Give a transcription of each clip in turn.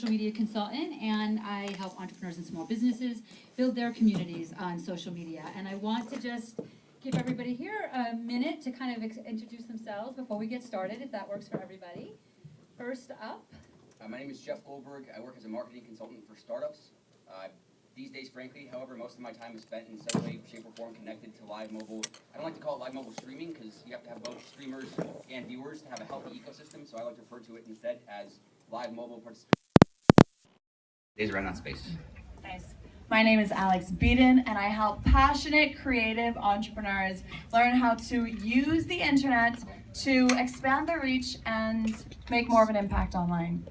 media consultant, and I help entrepreneurs and small businesses build their communities on social media. And I want to just give everybody here a minute to kind of introduce themselves before we get started, if that works for everybody. First up. My name is Geoff Golberg. I work as a marketing consultant for startups. These days, frankly, however, most of my time is spent in some way, shape, or form connected to live mobile. I don't like to call it live mobile streaming because you have to have both streamers and viewers to have a healthy ecosystem, so I like to refer to it instead as live mobile participation. Days around that space. Nice. My name is Alex Beeden, and I help passionate, creative entrepreneurs learn how to use the internet to expand their reach and make more of an impact online.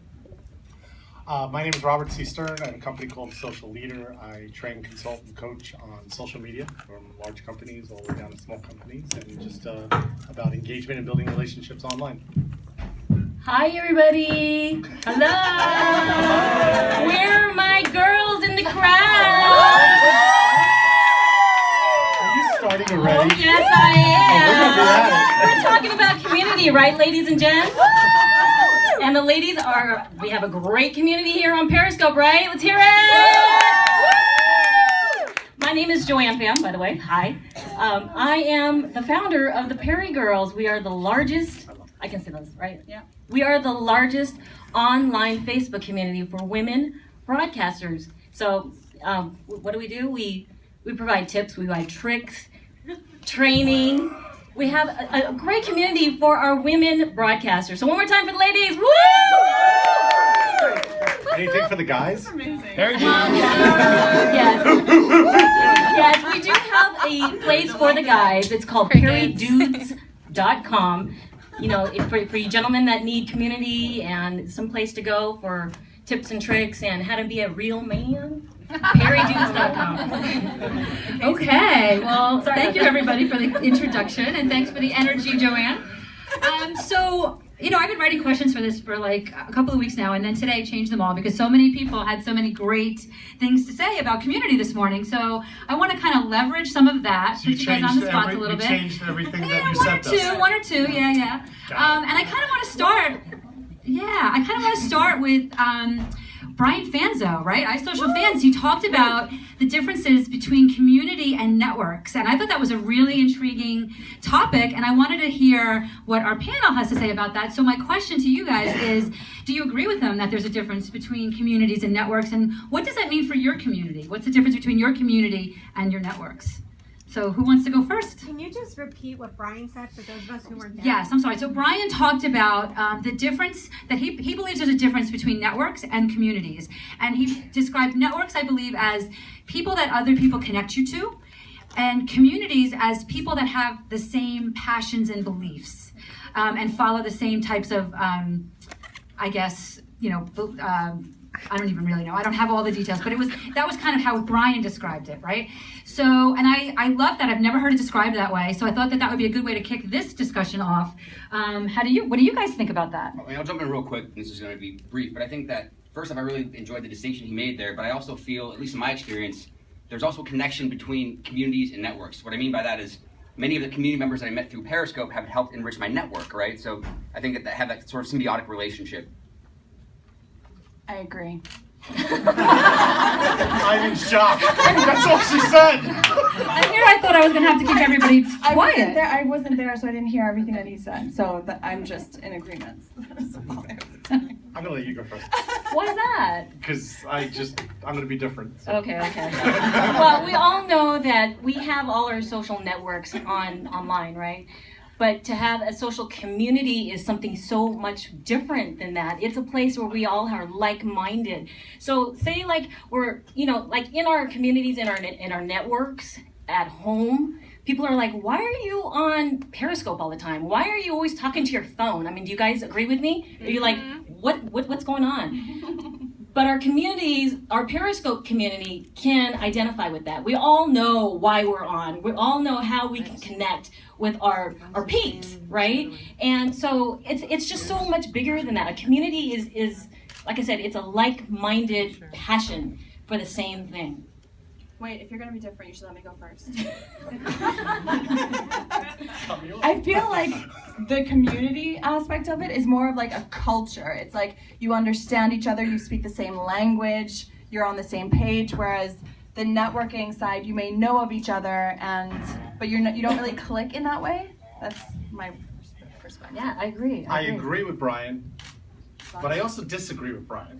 My name is Robert C. Stern. I have a company called Social Leader. I train, consult, and coach on social media from large companies all the way down to small companies, and just about engagement and building relationships online. Hi, everybody. Hello. Where are my girls in the crowd? Are you starting already? Oh, yes, I am. We're talking about community, right, ladies and gents? And the ladies are, we have a great community here on Periscope, right? Let's hear it! My name is Joanne Pham, by the way. Hi. I am the founder of the Perry Girls. We are the largest, I can say this, right? Yeah. We are the largest online Facebook community for women broadcasters. So what do? We provide tips, we provide tricks, training. We have a great community for our women broadcasters. So one more time for the ladies. Woo! Anything for the guys? That's amazing. Yes. Yes, we do have a place for the guys. It's called perrydudes.com. You know, for you gentlemen that need community and some place to go for tips and tricks and how to be a real man. perrydudes.com. Okay, well, thank you everybody for the introduction, and thanks for the energy, Joanne. So, you know, I've been writing questions for this for like a couple of weeks now, and then today I changed them all because so many people had so many great things to say about community this morning. So I want to kind of leverage some of that, put you guys on the spot a little bit. You changed everything that you sent us. One or two, yeah. And I kind of want to start with Brian Fanzo, right? iSocial Fans. He talked about the differences between community and networks, and I thought that was a really intriguing topic, and I wanted to hear what our panel has to say about that. So my question to you guys is, do you agree with him that there's a difference between communities and networks, and what does that mean for your community? What's the difference between your community and your networks? So who wants to go first? Can you just repeat what Brian said for those of us who weren't there? Yes, I'm sorry. So Brian talked about the difference, that he believes there's a difference between networks and communities. And he described networks, I believe, as people that other people connect you to, and communities as people that have the same passions and beliefs, and follow the same types of, I guess, you know, I don't even really know. I don't have all the details, but that was kind of how Brian described it, right? So, and I love that. I've never heard it described that way. So I thought that would be a good way to kick this discussion off. What do you guys think about that? I mean, I'll jump in real quick. This is going to be brief, but I think that first off, I really enjoyed the distinction he made there. But I also feel, at least in my experience, there's also a connection between communities and networks. What I mean by that is many of the community members that I met through Periscope have helped enrich my network, right? So I think that they have that sort of symbiotic relationship. I agree. I'm in shock. That's all she said. And here I thought I was going to have to keep everybody quiet. I wasn't there, so I didn't hear everything that he said. So I'm just in agreement. I'm going to let you go first. Why is that? Because I'm going to be different. So. Okay. Well, we all know that we have all our social networks online, right? But to have a social community is something so much different than that. It's a place where we all are like-minded. So say like we're, you know, like in our communities, in our networks at home, people are like, why are you on Periscope all the time? Why are you always talking to your phone? I mean, do you guys agree with me? Are you like, what's going on? But our communities, our Periscope community can identify with that. We all know why we're on. We all know how we can connect with our peeps, right? And so it's just so much bigger than that. A community is like I said, it's a like-minded passion for the same thing. Wait, if you're going to be different, you should let me go first. I feel like the community aspect of it is more of like a culture. It's like you understand each other, you speak the same language, you're on the same page, whereas the networking side, you may know of each other, but you don't really click in that way. That's my perspective. Yeah, I agree. I agree with Brian, but I also disagree with Brian.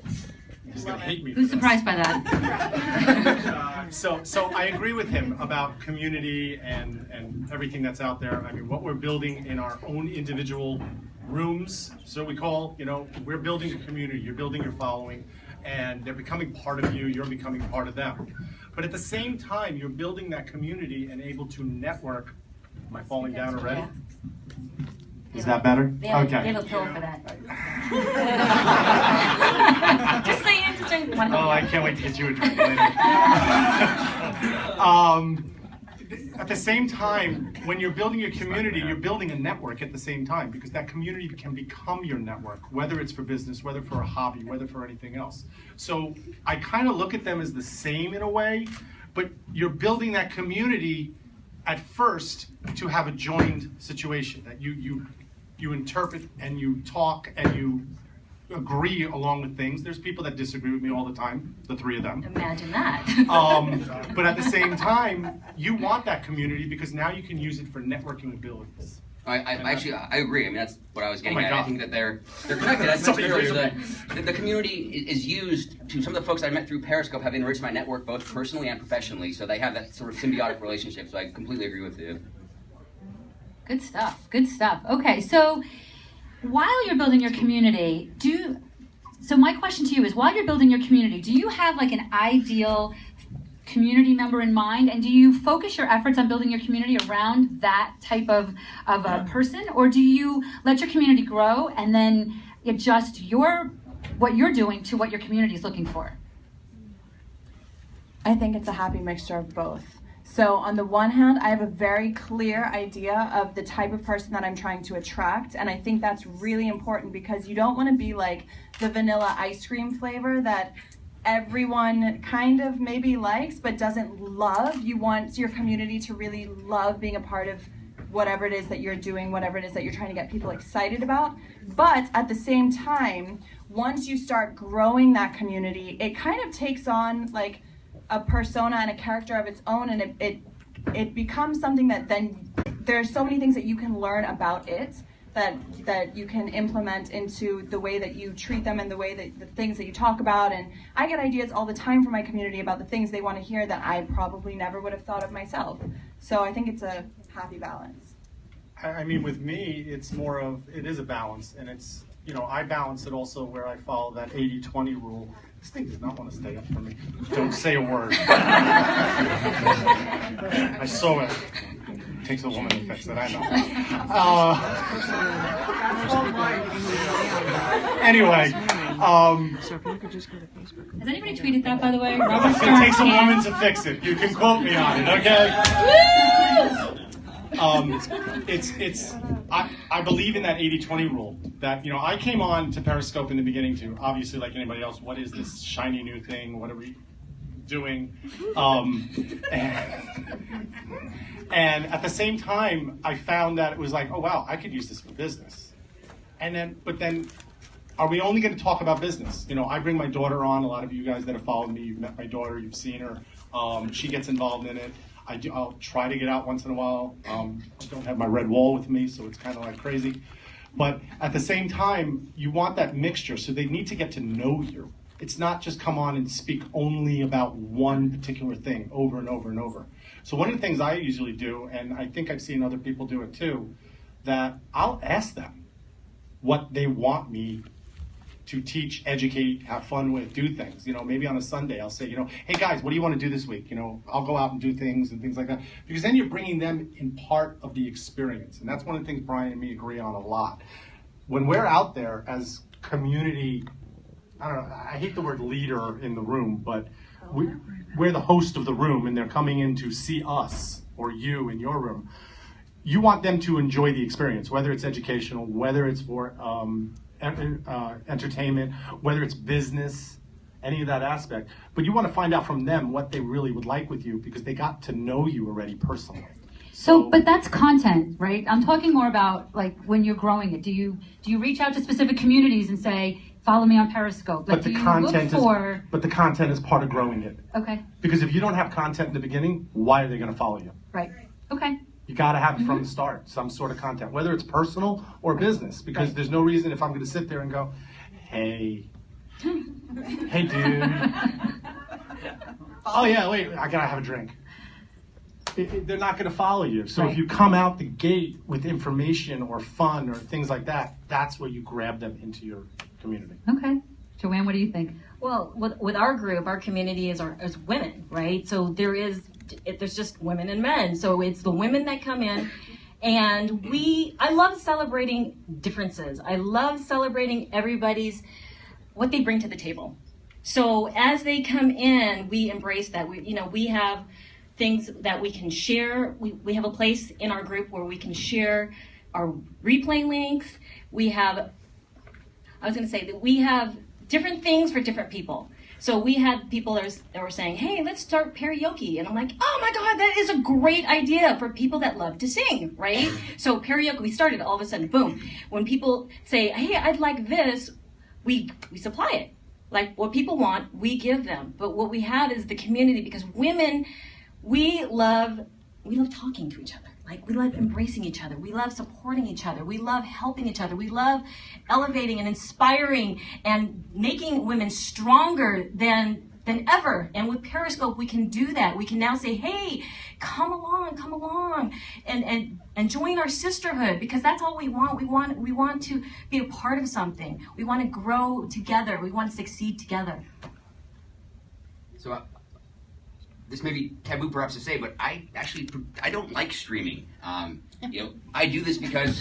He's gonna hate me. Who's for surprised by that? So I agree with him about community and everything that's out there. I mean, what we're building in our own individual rooms, so we call, we're building a community. You're building your following, and they're becoming part of you. You're becoming part of them. But at the same time, you're building that community and able to network. Am I falling down already? Is that better? Okay. Give a pill for that. Just saying. Oh, I can't wait to get you a drink later. At the same time, when you're building your community, you're building a network at the same time, because that community can become your network, whether it's for business, whether for a hobby, whether for anything else. So I kind of look at them as the same in a way, but you're building that community at first to have a joined situation, that you interpret and you talk and you agree along with things. There's people that disagree with me all the time, the three of them. Imagine that. But at the same time, you want that community because now you can use it for networking abilities. I agree. I mean, that's what I was getting Oh my at. God. I think that they're connected. As I mentioned earlier, the community is used to, some of the folks I met through Periscope have enriched my network both personally and professionally, so they have that sort of symbiotic relationship, so I completely agree with you. Good stuff. Good stuff. Okay, so while you're building your community, so my question to you is, while you're building your community, do you have like an ideal community member in mind, and do you focus your efforts on building your community around that type of a person, or do you let your community grow and then adjust what you're doing to what your community is looking for? I think it's a happy mixture of both. So on the one hand, I have a very clear idea of the type of person that I'm trying to attract, and I think that's really important because you don't want to be like the vanilla ice cream flavor that everyone kind of maybe likes but doesn't love. You want your community to really love being a part of whatever it is that you're doing, whatever it is that you're trying to get people excited about. But at the same time, once you start growing that community, it kind of takes on like a persona and a character of its own, and it becomes something that then there's so many things that you can learn about it that you can implement into the way that you treat them and the way that the things that you talk about. And I get ideas all the time from my community about the things they want to hear that I probably never would have thought of myself. So I think it's a happy balance. I mean, with me, it's more of, it is a balance, and it's, I balance it also where I follow that 80-20 rule. This thing does not want to stay up for me. Don't say a word. I saw it. It takes a woman to fix it, I know. Anyway. Has anybody tweeted that, by the way? It takes a woman to fix it. You can quote me on it, okay? I believe in that 80-20 rule. That, I came on to Periscope in the beginning to, obviously like anybody else, what is this shiny new thing? What are we doing? And at the same time, I found that it was like, oh wow, I could use this for business. But then, are we only going to talk about business? I bring my daughter on. A lot of you guys that have followed me, you've met my daughter, you've seen her. She gets involved in it. I'll try to get out once in a while. I don't have my red wall with me, so it's kind of like crazy. But at the same time, you want that mixture, so they need to get to know you. It's not just come on and speak only about one particular thing over and over and over. So one of the things I usually do, and I think I've seen other people do it too, that I'll ask them what they want me to teach, educate, have fun with, do things. Maybe on a Sunday I'll say, hey guys, what do you want to do this week? I'll go out and do things and things like that. Because then you're bringing them in part of the experience. And that's one of the things Brian and me agree on a lot. When we're out there as community, I don't know, I hate the word leader in the room, but we're the host of the room and they're coming in to see us or you in your room. You want them to enjoy the experience, whether it's educational, whether it's for entertainment, whether it's business, any of that aspect. But you want to find out from them what they really would like with you because they got to know you already personally. So, but that's content, right? I'm talking more about like when you're growing it. Do you reach out to specific communities and say, follow me on Periscope? Like, But the do you content look for... but the content is part of growing it. Okay. Because if you don't have content in the beginning, why are they going to follow you? Right. Okay. You got to have it from the start, some sort of content, whether it's personal or business. Because there's no reason if I'm going to sit there and go, hey, hey, dude. Oh yeah, wait, I gotta have a drink. They're not going to follow you. So if you come out the gate with information or fun or things like that, that's where you grab them into your community. Okay. Joanne, what do you think? Well, with our group, our community is women, right? So there's just women and men. So it's the women that come in, and I love celebrating differences. I love celebrating what they bring to the table. So as they come in, we embrace that. We have things that we can share. We have a place in our group where we can share our replay links. We have different things for different people. So we had people that were saying, hey, let's start karaoke. And I'm like, oh my God, that is a great idea for people that love to sing, right? So karaoke, we started all of a sudden, boom. When people say, hey, I'd like this, we supply it. Like what people want, we give them. But what we have is the community, because women, we love talking to each other. Like we love embracing each other. We love supporting each other. We love helping each other. We love elevating and inspiring and making women stronger than ever. And with Periscope, we can do that. We can now say, hey, come along, and join our sisterhood, because that's all we want. We want to be a part of something. We want to grow together. We want to succeed together. So this may be taboo perhaps to say, but I don't like streaming. I do this because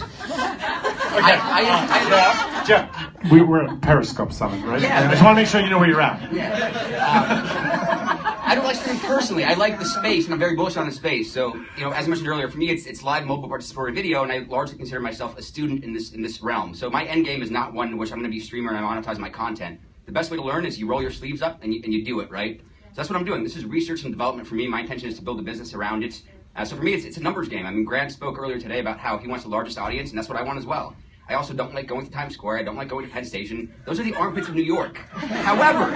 Geoff, we're at Periscope Summit, right? Yeah. I just want to make sure you know where you're at. Yeah. I don't like streaming personally. I like the space, and I'm very bullish on the space. So, as I mentioned earlier, for me, it's live mobile participatory video, and I largely consider myself a student in this realm. So my end game is not one in which I'm going to be a streamer and I monetize my content. The best way to learn is you roll your sleeves up and you do it, right? So that's what I'm doing. This is research and development for me. My intention is to build a business around it. So for me, it's a numbers game. I mean, Grant spoke earlier today about how he wants the largest audience, and that's what I want as well. I also don't like going to Times Square. I don't like going to Penn Station. Those are the armpits of New York. However,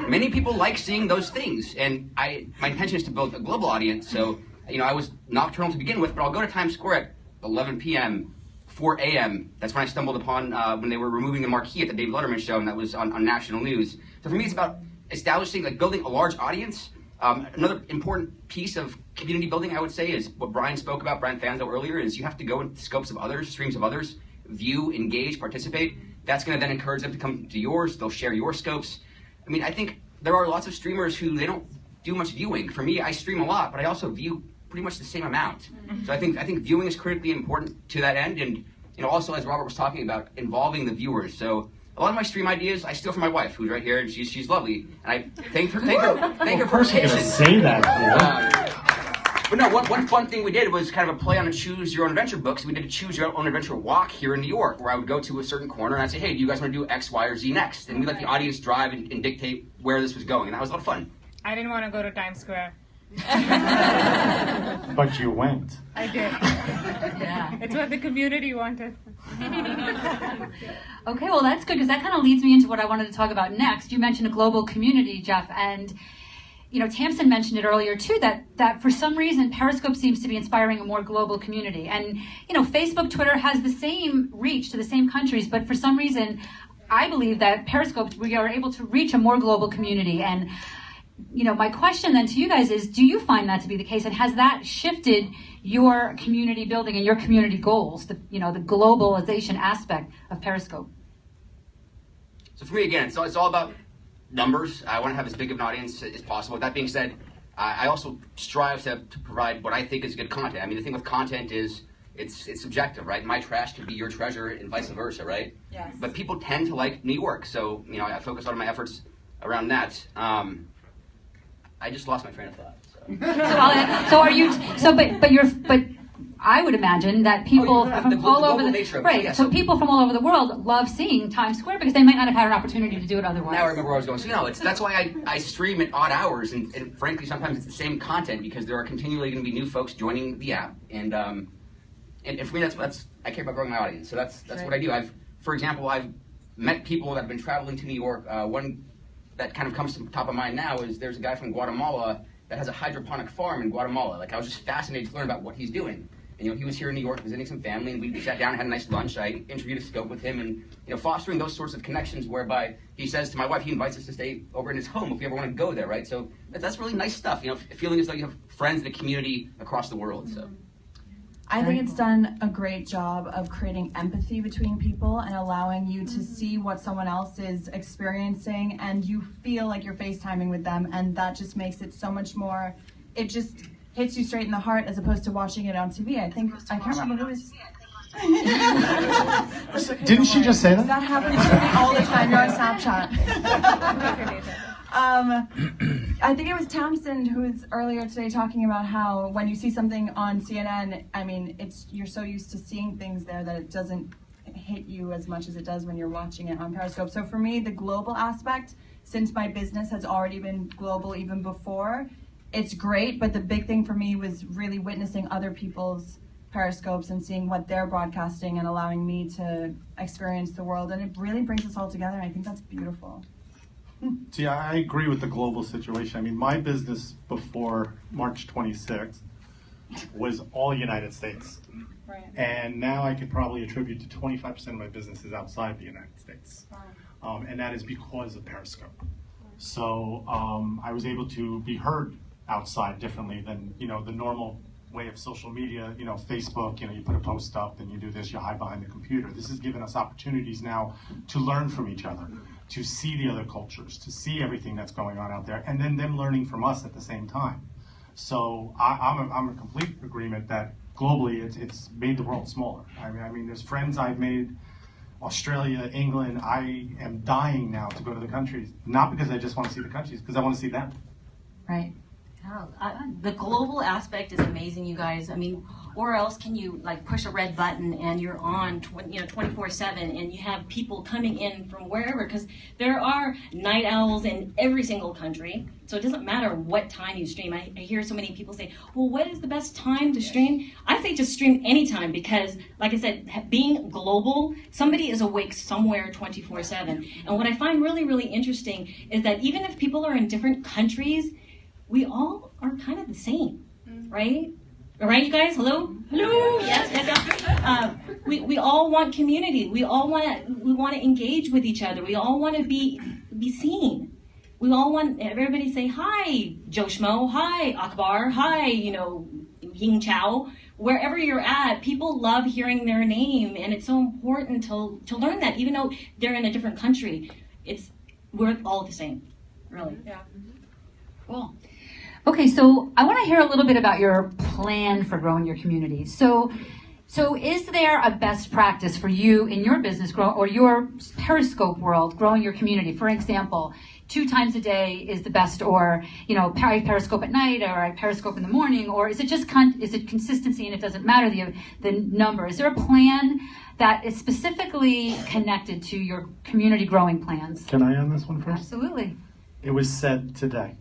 many people like seeing those things, and my intention is to build a global audience. So, I was nocturnal to begin with, but I'll go to Times Square at 11 p.m., 4 a.m. That's when I stumbled upon when they were removing the marquee at the David Letterman show, and that was on national news. So for me, it's about establishing, building a large audience. Another important piece of community building, I would say, is what Brian spoke about, Brian Fanzo earlier, is you have to go into scopes of others, streams of others, view, engage, participate. That's going to then encourage them to come to yours. They'll share your scopes. I mean, I think there are lots of streamers who they don't do much viewing. For me, I stream a lot, but I also view pretty much the same amount. So I think viewing is critically important to that end, and also as Robert was talking about, involving the viewers. So a lot of my stream ideas I steal from my wife, who's right here, and she's lovely, and I thank her for her patience. Say that. But no, one fun thing we did was kind of a play on a choose your own adventure books. We did a choose your own adventure walk here in New York, where I would go to a certain corner and I'd say, hey, do you guys want to do X, Y, or Z next? And we let the audience drive and dictate where this was going, and that was a lot of fun. I didn't want to go to Times Square. But you went. I did. Yeah. It's what the community wanted. Okay, well that's good, because that kind of leads me into what I wanted to talk about next. You mentioned a global community, Geoff, and Tamsin mentioned it earlier too, that for some reason Periscope seems to be inspiring a more global community. And Facebook, Twitter has the same reach to the same countries, but for some reason I believe that Periscope, we are able to reach a more global community. And my question then to you guys is, do you find that to be the case, and has that shifted your community building and your community goals, the globalization aspect of Periscope? So for me, again, it's all about numbers. I want to have as big of an audience as possible. With that being said, I also strive to provide what I think is good content. I mean, the thing with content is it's subjective, right? My trash could be your treasure and vice versa, right? Yes. But people tend to like New York, so I focus a lot of my efforts around that. I just lost my train of thought. So. But I would imagine that people the from all over global the nature of it, right. yeah, So so- people from all over the world love seeing Times Square because they might not have had an opportunity to do it otherwise. Now I remember where I was going. So, that's why I stream at odd hours, and frankly, sometimes it's the same content because there are continually going to be new folks joining the app, and for me, that's I care about growing my audience. So that's Right. what I do. For example, I've met people that have been traveling to New York. One that kind of comes to the top of mind now is there's a guy from Guatemala that has a hydroponic farm in Guatemala. Like, I was just fascinated to learn about what he's doing. And, he was here in New York visiting some family, and we sat down and had a nice lunch. I interviewed a scope with him, and, fostering those sorts of connections whereby he says to my wife, he invites us to stay over in his home if we ever want to go there, right? So that's really nice stuff, feeling as though you have friends in a community across the world, so. I think it's done a great job of creating empathy between people and allowing you to see what someone else is experiencing, and you feel like you're FaceTiming with them, and that just makes it so much more, it just hits you straight in the heart as opposed to watching it on TV. I can't remember who was... Didn't she just say that? That happens to me all the time. You're on Snapchat. I think it was Tamsin who was earlier today talking about how when you see something on CNN, I mean, you're so used to seeing things there that it doesn't hit you as much as it does when you're watching it on Periscope. So for me, the global aspect, since my business has already been global even before, it's great, but the big thing for me was really witnessing other people's Periscopes and seeing what they're broadcasting and allowing me to experience the world, and it really brings us all together, and I think that's beautiful. See, I agree with the global situation. I mean, my business before March 26th was all United States. Right. And now I could probably attribute to 25% of my business is outside the United States. And that is because of Periscope. So I was able to be heard outside differently than, the normal way of social media, Facebook, you put a post up and you do this, you hide behind the computer. This has given us opportunities now to learn from each other, to see the other cultures, to see everything that's going on out there, and then them learning from us at the same time. So I'm in complete agreement that globally it's made the world smaller. I mean, there's friends I've made, Australia, England. I am dying now to go to the countries, not because I just want to see the countries, because I want to see them. Right. The global aspect is amazing, you guys. I mean, or else can you push a red button and you're on 24/7 and you have people coming in from wherever, because there are night owls in every single country. So it doesn't matter what time you stream. I hear so many people say, well, what is the best time to stream? I say just stream anytime because, like I said, being global, somebody is awake somewhere 24/7. And what I find really, really interesting is that even if people are in different countries, we all are kind of the same, right? All right, you guys? Hello? Hello? Yes. We all want community. We want to engage with each other. We all want to be seen. We all want everybody to say, hi, Joe Schmo, hi, Akbar, hi, Ying Chow. Wherever you're at, people love hearing their name, and it's so important to learn that, even though they're in a different country. We're all the same, really. Yeah. Cool. Okay, so I want to hear a little bit about your plan for growing your community. So is there a best practice for you in your business or your Periscope world growing your community? For example, 2 times a day is the best, or Periscope at night, or I Periscope in the morning, or is it just is it consistency and it doesn't matter the number? Is there a plan that is specifically connected to your community growing plans? Can I on this one first? Absolutely. It was said today.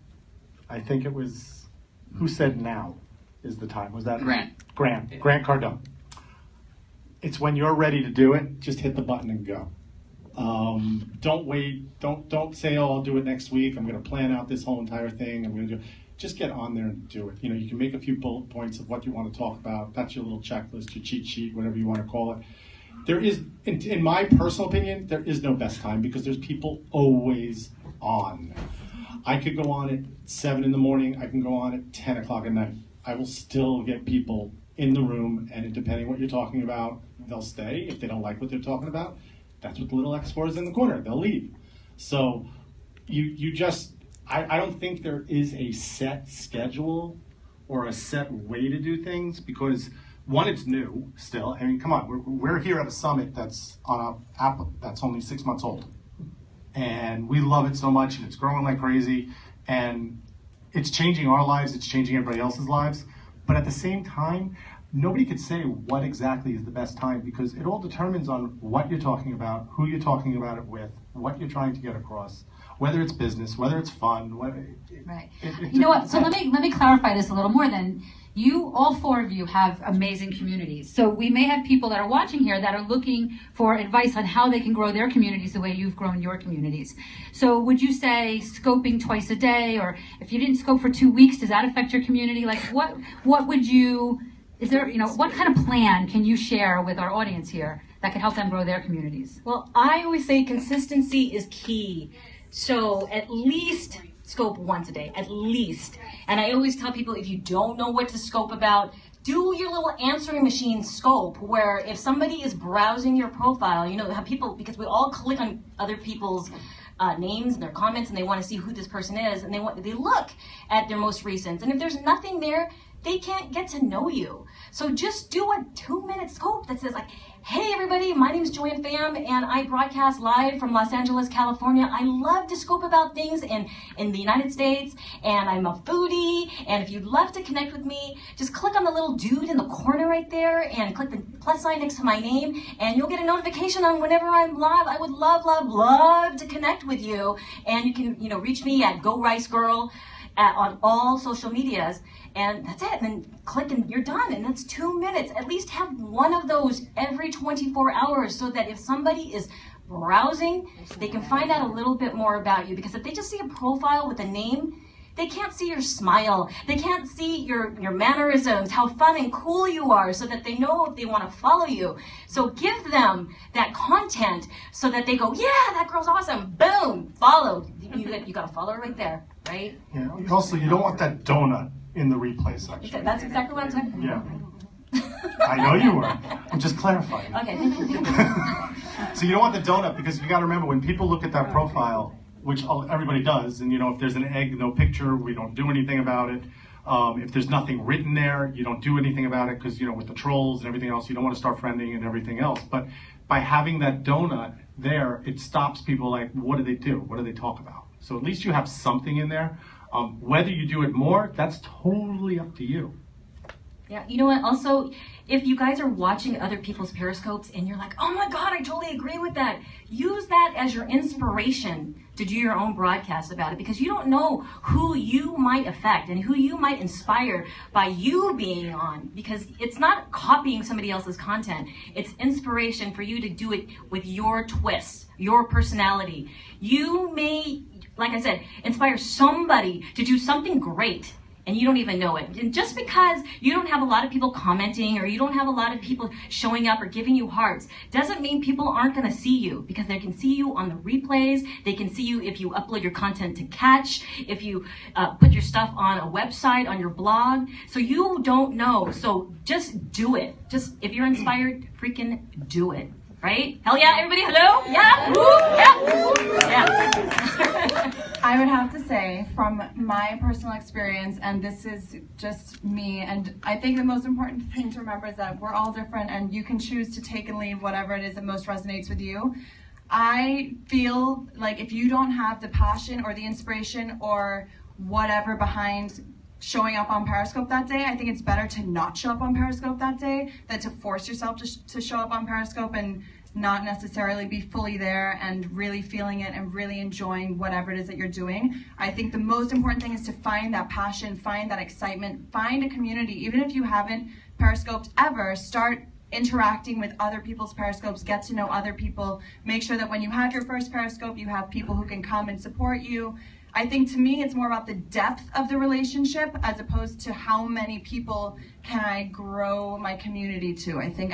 I think it was, who said now is the time? Was that Grant Cardone. It's when you're ready to do it, just hit the button and go. Don't wait. Don't say, oh, I'll do it next week. I'm going to plan out this whole entire thing. I'm going to do. Just get on there and do it. You can make a few bullet points of what you want to talk about. That's your little checklist, your cheat sheet, whatever you want to call it. There is, in my personal opinion, there is no best time because there's people always on. I could go on at 7 in the morning. I can go on at 10 o'clock at night. I will still get people in the room, and depending what you're talking about, they'll stay. If they don't like what they're talking about, that's what the little X4 is in the corner. They'll leave. So you just, I don't think there is a set schedule or a set way to do things because, one, it's new still. I mean, come on, we're here at a summit that's on an app that's only 6 months old. And we love it so much, and it's growing like crazy, and it's changing our lives, it's changing everybody else's lives. But at the same time, nobody could say what exactly is the best time, because it all determines on what you're talking about, who you're talking about it with, what you're trying to get across, whether it's business, whether it's fun. Right. You know what? So let me clarify this a little more. Then you, all four of you, have amazing communities. So we may have people that are watching here that are looking for advice on how they can grow their communities the way you've grown your communities. So would you say scoping twice a day, or if you didn't scope for 2 weeks, does that affect your community? Like what would you? Is there, what kind of plan can you share with our audience here that can help them grow their communities? Well, I always say consistency is key. So at least scope once a day, at least. And I always tell people, if you don't know what to scope about, do your little answering machine scope, where if somebody is browsing your profile, how people, because we all click on other people's names and their comments, and they want to see who this person is, and they look at their most recent. And if there's nothing there, they can't get to know you. So just do a 2-minute scope that says like, hey everybody, my name is Joanne Pham, and I broadcast live from Los Angeles, California. I love to scope about things in the United States, and I'm a foodie, and if you'd love to connect with me, just click on the little dude in the corner right there and click the plus sign next to my name, and you'll get a notification on whenever I'm live. I would love to connect with you, and you can, reach me at GoRiceGirl on all social medias. And that's it, and then click and you're done, and that's 2 minutes. At least have one of those every 24 hours so that if somebody is browsing, they can find out a little bit more about you. Because if they just see a profile with a name, they can't see your smile. They can't see your mannerisms, how fun and cool you are, so that they know if they want to follow you. So give them that content so that they go, yeah, that girl's awesome. Boom, followed. You got to follow her right there, right? Yeah. Also, you don't want that donut in the replay section. That's exactly what I'm talking about. Yeah. I know you were. I'm just clarifying. Okay, thank you. So you don't want the donut, because you got to remember, when people look at that profile, which everybody does, and if there's an egg, no picture, we don't do anything about it. If there's nothing written there, you don't do anything about it, because with the trolls and everything else, you don't want to start friending and everything else. But by having that donut there, it stops people like, what do they do? What do they talk about? So at least you have something in there. Whether you do it more, that's totally up to you. Yeah, you know what? Also, if you guys are watching other people's Periscopes and you're like, oh my God, I totally agree with that, use that as your inspiration to do your own broadcast about it, because you don't know who you might affect and who you might inspire by you being on, because it's not copying somebody else's content. It's inspiration for you to do it with your twist, your personality. You may, like I said, inspire somebody to do something great, and you don't even know it. And just because you don't have a lot of people commenting, or you don't have a lot of people showing up or giving you hearts, doesn't mean people aren't going to see you, because they can see you on the replays. They can see you if you upload your content to Catch, if you put your stuff on a website, on your blog. So you don't know. So just do it. Just, if you're inspired, freaking do it. Right? Hell yeah, everybody, hello? Yeah? Woo! Yeah. Yeah. I would have to say, from my personal experience, and this is just me, and I think the most important thing to remember is that we're all different, and you can choose to take and leave whatever it is that most resonates with you. I feel like if you don't have the passion or the inspiration or whatever behind showing up on Periscope that day, I think it's better to not show up on Periscope that day than to force yourself to show up on Periscope and not necessarily be fully there and really feeling it and really enjoying whatever it is that you're doing. I think the most important thing is to find that passion, find that excitement, find a community. Even if you haven't Periscoped ever, start interacting with other people's Periscopes, get to know other people, make sure that when you have your first Periscope, you have people who can come and support you. I think, to me, it's more about the depth of the relationship as opposed to how many people can I grow my community to. I think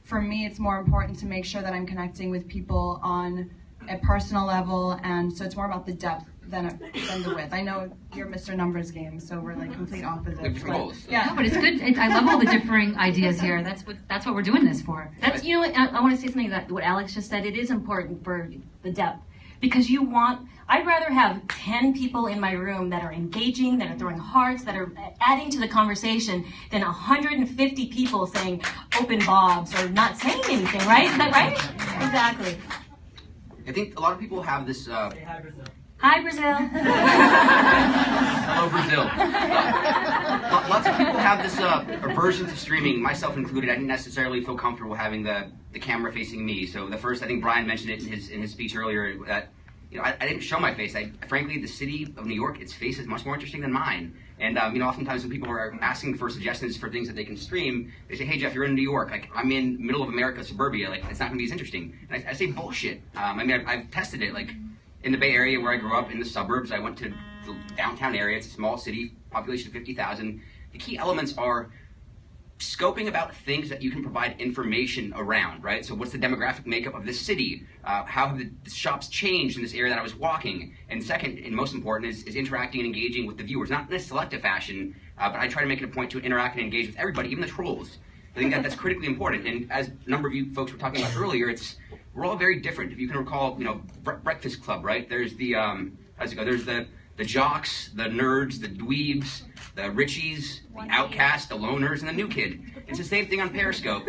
for me, it's more important to make sure that I'm connecting with people on a personal level, and so it's more about the depth than the width. I know you're Mr. Numbers game, so we're like complete opposites. Yeah, no, but it's good. I love all the differing ideas here. That's what we're doing this for. That's, I want to say something that what Alex just said. It is important for the depth, because I'd rather have 10 people in my room that are engaging, that are throwing hearts, that are adding to the conversation, than 150 people saying open bobs or not saying anything, right? Is that right? Exactly. I think a lot of people have this Hi, Brazil. Hello, Brazil. Lots of people have this aversion to streaming, myself included. I didn't necessarily feel comfortable having the camera facing me. So the first, I think Brian mentioned it in his speech earlier, that I didn't show my face. Frankly, the city of New York, its face is much more interesting than mine. And oftentimes when people are asking for suggestions for things that they can stream, they say, "Hey Jeff, you're in New York. Like, I'm in middle of America, suburbia. Like, it's not going to be as interesting." And I say bullshit. I've tested it. Like, in the Bay Area where I grew up, in the suburbs, I went to the downtown area. It's a small city, population of 50,000. The key elements are scoping about things that you can provide information around, right? So what's the demographic makeup of this city? How have the shops changed in this area that I was walking? And second, and most important, is interacting and engaging with the viewers, not in a selective fashion, but I try to make it a point to interact and engage with everybody, even the trolls. I think that's critically important. And as a number of you folks were talking about earlier, we're all very different. If you can recall, Breakfast Club, right? There's the, how's it go? There's the jocks, the nerds, the dweebs, the richies, the outcasts, the loners, and the new kid. It's the same thing on Periscope.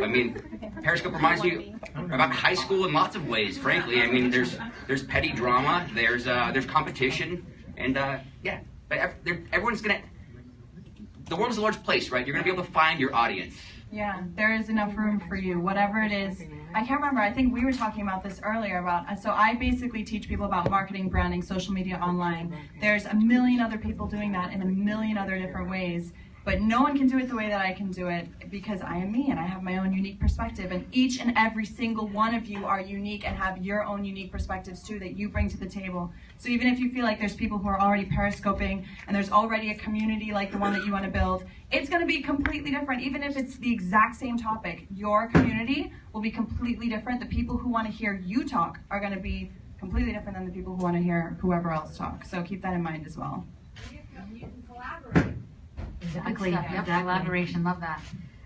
Periscope reminds me about high school in lots of ways, frankly. There's petty drama, there's competition, and yeah. But everyone's the world is a large place, right? You're gonna be able to find your audience. Yeah, there is enough room for you, whatever it is. I can't remember, I think we were talking about this earlier so I basically teach people about marketing, branding, social media, online. There's a million other people doing that in a million other different ways, but no one can do it the way that I can do it because I am me and I have my own unique perspective, and each and every single one of you are unique and have your own unique perspectives too that you bring to the table. So even if you feel like there's people who are already periscoping and there's already a community like the one that you want to build, it's going to be completely different. Even if it's the exact same topic, your community will be completely different. The people who want to hear you talk are going to be completely different than the people who want to hear whoever else talk. So keep that in mind as well. You can collaborate. Exactly. Collaboration. Love that.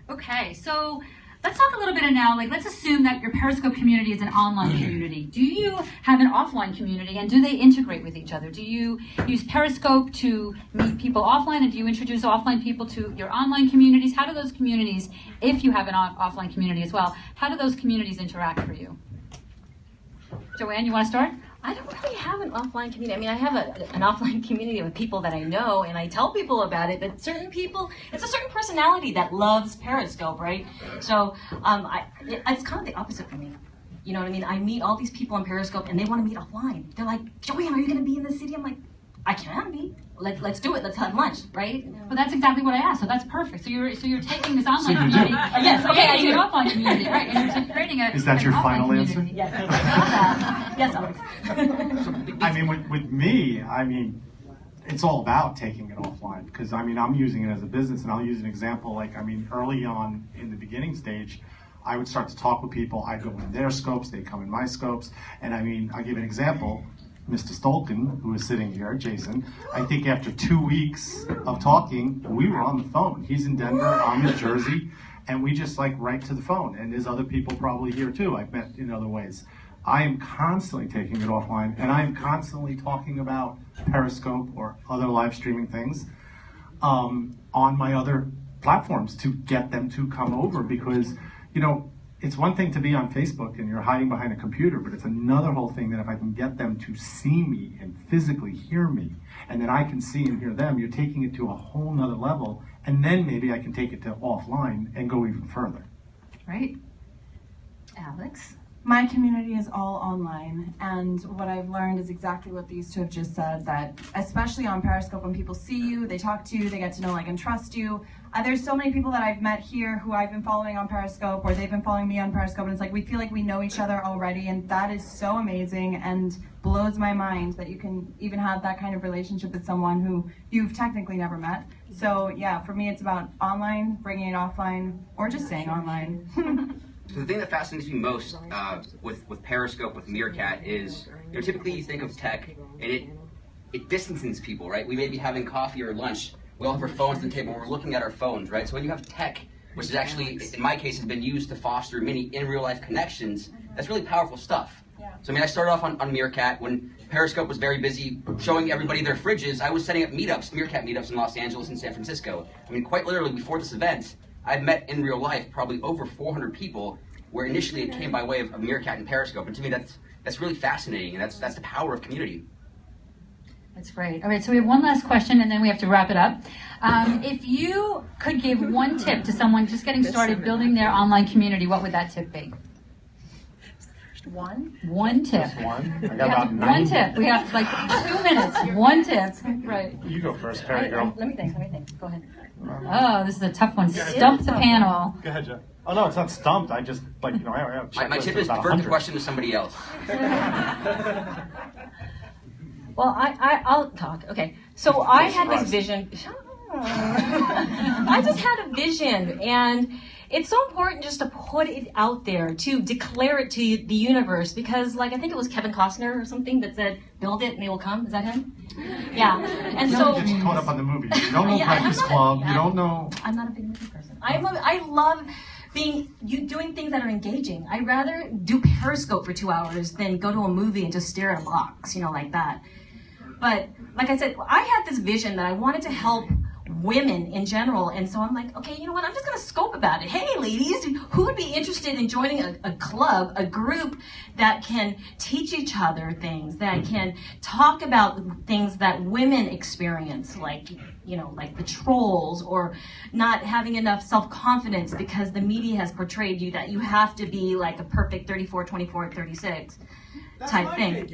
Okay, so let's talk a little bit now. Let's assume that your Periscope community is an online community. Do you have an offline community, and do they integrate with each other? Do you use Periscope to meet people offline, and do you introduce offline people to your online communities? How do those communities, if you have an offline community as well, how do those communities interact for you? Joanne, you want to start? I don't really have an offline community. I have an offline community with people that I know, and I tell people about it, but certain people, it's a certain personality that loves Periscope, right? So it's kind of the opposite for me. You know what I mean? I meet all these people on Periscope, and they want to meet offline. They're like, "Joanne, are you going to be in the city?" I'm like, "I can be. Let's do it. Let's have lunch, right?" Well, that's exactly what I asked. So that's perfect. So you're taking this online community. Yes. Okay. I do. An offline community, right? And you're creating a. Is that your final answer? Yes. I love that. Yes, Alex. With me, it's all about taking it offline because I'm using it as a business, and I'll use an example. Early on in the beginning stage, I would start to talk with people. I'd go in their scopes, they'd come in my scopes, and I'll give an example. Mr. Stolken, who is sitting here, Jason, I think after 2 weeks of talking, we were on the phone. He's in Denver, I'm in Jersey, and we just right to the phone. And there's other people probably here too I've met in other ways. I am constantly taking it offline, and I am constantly talking about Periscope or other live streaming things on my other platforms to get them to come over because, it's one thing to be on Facebook and you're hiding behind a computer, but it's another whole thing that if I can get them to see me and physically hear me, and then I can see and hear them, you're taking it to a whole nother level, and then maybe I can take it to offline and go even further. Right. Alex? My community is all online, and what I've learned is exactly what these two have just said, that especially on Periscope, when people see you, they talk to you, they get to know, like, and trust you. There's so many people that I've met here who I've been following on Periscope, or they've been following me on Periscope, and it's like we feel like we know each other already, and that is so amazing and blows my mind that you can even have that kind of relationship with someone who you've technically never met. So yeah, for me it's about online, bringing it offline, or just staying online. So the thing that fascinates me most with Periscope, with Meerkat, is typically you think of tech and it distances people, right? We may be having coffee or lunch, we all have our phones on the table, we're looking at our phones, right? So when you have tech, which is actually, in my case, has been used to foster many in real life connections, that's really powerful stuff. So I started off on Meerkat when Periscope was very busy showing everybody their fridges. I was setting up meetups, Meerkat meetups in Los Angeles and San Francisco. Quite literally before this event, I've met in real life probably over 400 people, where initially it came by way of Meerkat and Periscope. And to me, that's really fascinating, and that's the power of community. That's great. All right, so we have one last question, and then we have to wrap it up. If you could give one tip to someone just getting started building their online community, what would that tip be? One? One tip. Just one? I got We have about one 90. tip. We have like 2 minutes. One tip. Right. You go first, Perry girl. Let me think. Go ahead. Oh, this is a tough one. Stump the panel. Go ahead, Geoff. Oh no, it's not stumped. I just I have My tip is about defer the 100. question to somebody else. Well, I'll talk. Okay, so I had this vision. I just had a vision, and it's so important just to put it out there, to declare it to the universe, because like I think it was Kevin Costner or something that said, "Build it and they will come." Is that him? Yeah. And You so don't get caught up on the movie. You don't know Yeah, I'm Breakfast not- Club. You don't know. I'm not a big movie person. I love doing things that are engaging. I'd rather do Periscope for 2 hours than go to a movie and just stare at a box, like that. But like I said, I had this vision that I wanted to help women in general, and so I'm like, okay, you know what, I'm just gonna scope about it. Hey ladies, who would be interested in joining a club, a group that can teach each other things, that can talk about things that women experience, like like the trolls, or not having enough self-confidence because the media has portrayed you that you have to be like a perfect 34, 24, 36 type thing.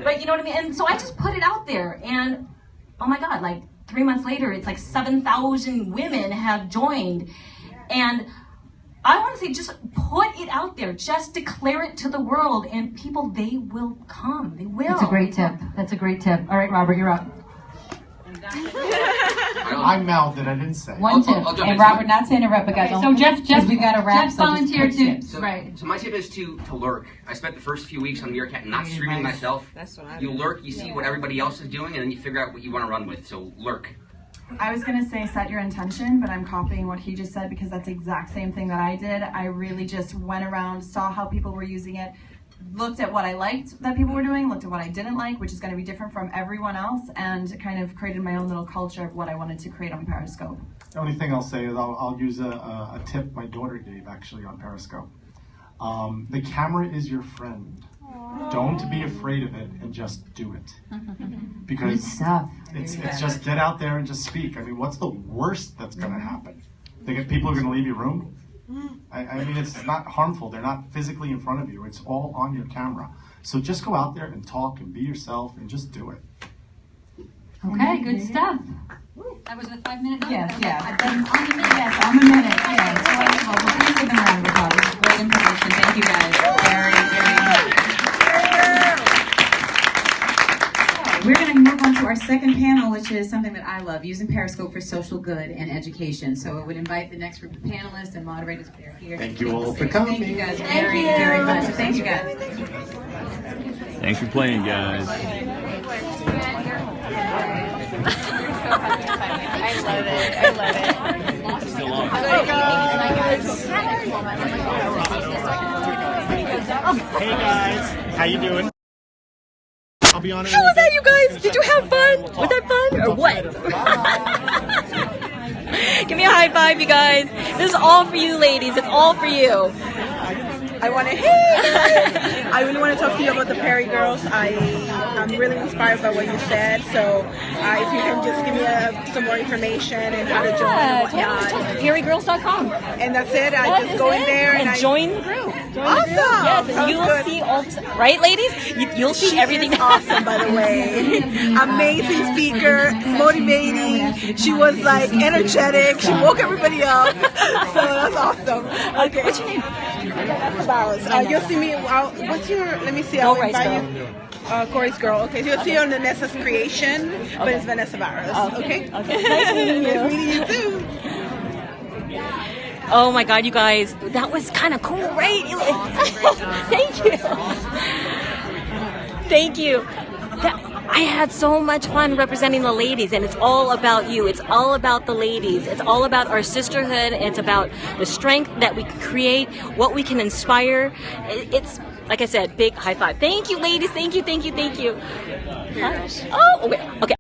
But you know what I mean? And so I just put it out there, and oh my God, like 3 months later, it's like 7,000 women have joined. And I want to say, just put it out there, just declare it to the world, and people, they will come, they will. That's a great tip. That's a great tip. All right, Robert, you're up. I mouthed it. I didn't say. One tip. I'll jump And into Robert, it. not to interrupt, but guys, So Geoff, we got to wrap. Geoff So just volunteered quick to. tips. Right. So my tip is to lurk. I spent the first few weeks on Meerkat not streaming myself. That's what I You lurk, you see what everybody else is doing, and then you figure out what you want to run with. So lurk. I was going to say set your intention, but I'm copying what he just said because that's the exact same thing that I did. I really just went around, saw how people were using it, looked at what I liked that people were doing, looked at what I didn't like, which is going to be different from everyone else, and kind of created my own little culture of what I wanted to create on Periscope. The only thing I'll say is I'll use a tip my daughter gave actually on Periscope. The camera is your friend. Don't be afraid of it and just do it. Because Good stuff. it's just get out there and just speak. I mean, what's the worst that's going to happen? People are going to leave your room? I mean, it's not harmful. They're not physically in front of you. It's all on your camera. So just go out there and talk and be yourself and just do it. Okay, good stuff. That was a 5-minute. Yes, yes. On the minute. Yes, on the minute. Yes. Wonderful. Well, please give them a round of applause. This is great information. Thank you guys. We're going to move on to our second panel, which is something that I love, using Periscope for social good and education. So I would invite the next group of panelists and moderators if they're here. Thank you all for coming. Thank you guys very, very much. Thank you guys. Thanks for playing, guys. I love it. Still on. Hey guys, how you doing? I'll be on it. How was that, you guys? Did you have fun? Was that fun or what? Give me a high five, you guys. This is all for you, ladies. It's all for you. I want to, hey! I really want to talk to you about the Perry girls. I'm really inspired by what you said. So if you can just give me some more information and how to join and whatnot. DRecorded.com. And that's it. I just go in there and join the group. Awesome! Yes, and Sounds you'll good. see all, right, ladies? You'll see She everything. is awesome, by the way. Amazing speaker, motivating. She was like energetic. She woke everybody up. So that's awesome. Okay. What's your name? You'll see me. What's your? Let me see. I'll invite GoRiceGirl. you. Girl. Okay, so you'll see her on Vanessa's creation, but it's Vanessa Barros. Okay. Okay. Nice meeting you. Nice meeting you too. Oh my God, you guys, that was kind of cool, right? Thank you. Thank you. I had so much fun representing the ladies, and it's all about you. It's all about the ladies. It's all about our sisterhood. It's about the strength that we can create, what we can inspire. It's, like I said, big high five. Thank you, ladies. Thank you, thank you, thank you. Oh, okay.